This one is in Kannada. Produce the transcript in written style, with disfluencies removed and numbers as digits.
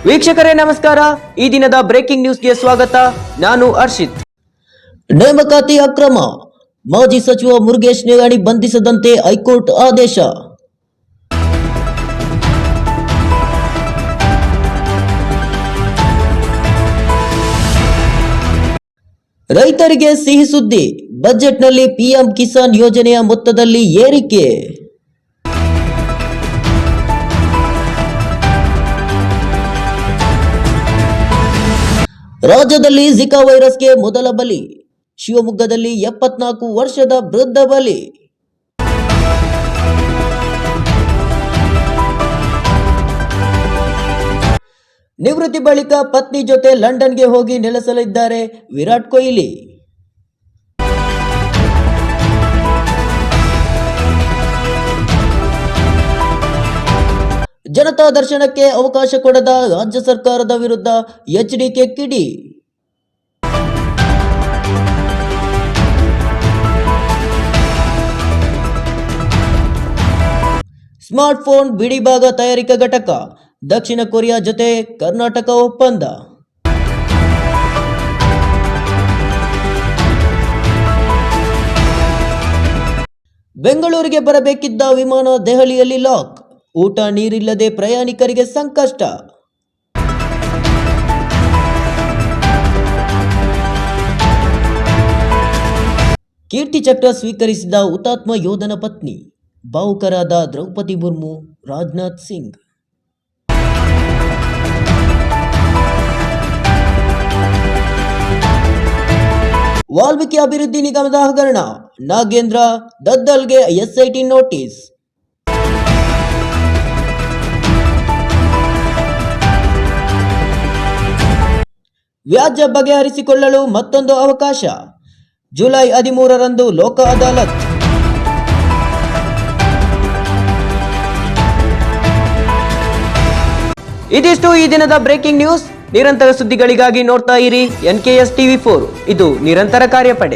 ವೀಕ್ಷಕರೇ ನಮಸ್ಕಾರ. ಈ ದಿನದ ಬ್ರೇಕಿಂಗ್ ನ್ಯೂಸ್ಗೆ ಸ್ವಾಗತ. ನಾನು ಹರ್ಷಿತ್. ನೇಮಕಾತಿ ಅಕ್ರಮ, ಮಾಜಿ ಸಚಿವ ಮುರುಗೇಶ್ ನಿರಾಣಿ ಬಂಧಿಸದಂತೆ ಹೈಕೋರ್ಟ್ ಆದೇಶ. ರೈತರಿಗೆ ಸಿಹಿ ಸುದ್ದಿ, ಬಜೆಟ್ನಲ್ಲಿ ಪಿಎಂ ಕಿಸಾನ್ ಯೋಜನೆಯ ಮೊತ್ತದಲ್ಲಿ ಏರಿಕೆ. ರಾಜ್ಯದಲ್ಲಿ ಜಿಕಾ ವೈರಸ್ಗೆ ಮೊದಲ ಬಲಿ, ಶಿವಮೊಗ್ಗದಲ್ಲಿ 74 ವರ್ಷದ ವೃದ್ಧ ಬಲಿ. ನಿವೃತ್ತಿ ಬಳಿಕ ಪತ್ನಿ ಜೊತೆ ಲಂಡನ್ಗೆ ಹೋಗಿ ನೆಲೆಸಲಿದ್ದಾರೆ ವಿರಾಟ್ ಕೊಹ್ಲಿ. ಜನತಾ ದರ್ಶನಕ್ಕೆ ಅವಕಾಶ ಕೊಡದ ರಾಜ್ಯ ಸರ್ಕಾರದ ವಿರುದ್ಧ ಎಚ್ಡಿಕೆ ಕಿಡಿ. ಸ್ಮಾರ್ಟ್ಫೋನ್ ಬಿಡಿಭಾಗ ತಯಾರಿಕಾ ಘಟಕ, ದಕ್ಷಿಣ ಕೊರಿಯಾ ಜೊತೆ ಕರ್ನಾಟಕ ಒಪ್ಪಂದ. ಬೆಂಗಳೂರಿಗೆ ಬರಬೇಕಿದ್ದ ವಿಮಾನ ದೆಹಲಿಯಲ್ಲಿ ಲಾಕ್, ಊಟ ನೀರಿಲ್ಲದೆ ಪ್ರಯಾಣಿಕರಿಗೆ ಸಂಕಷ್ಟ. ಕೀರ್ತಿ ಚಕ್ರ ಸ್ವೀಕರಿಸಿದ ಹುತಾತ್ಮ ಯೋಧನ ಪತ್ನಿ, ಭಾವುಕರಾದ ದ್ರೌಪದಿ ಮುರ್ಮು, ರಾಜನಾಥ್ ಸಿಂಗ್. ವಾಲ್ಮೀಕಿ ಅಭಿವೃದ್ಧಿ ನಿಗಮದ ಹಗರಣ, ನಾಗೇಂದ್ರ ದದ್ದಲ್ಗೆ ಎಸ್ಐಟಿ ನೋಟಿಸ್. ವ್ಯಾಜ್ಯ ಬಗೆಹರಿಸಿಕೊಳ್ಳಲು ಮತ್ತೊಂದು ಅವಕಾಶ, ಜುಲೈ 13ರಂದು ಲೋಕ ಅದಾಲತ್. ಇದಿಷ್ಟು ಈ ದಿನದ ಬ್ರೇಕಿಂಗ್ ನ್ಯೂಸ್. ನಿರಂತರ ಸುದ್ದಿಗಳಿಗಾಗಿ ನೋಡ್ತಾ ಇರಿ NKS TV4. ಇದು ನಿರಂತರ ಕಾರ್ಯಪಡೆ.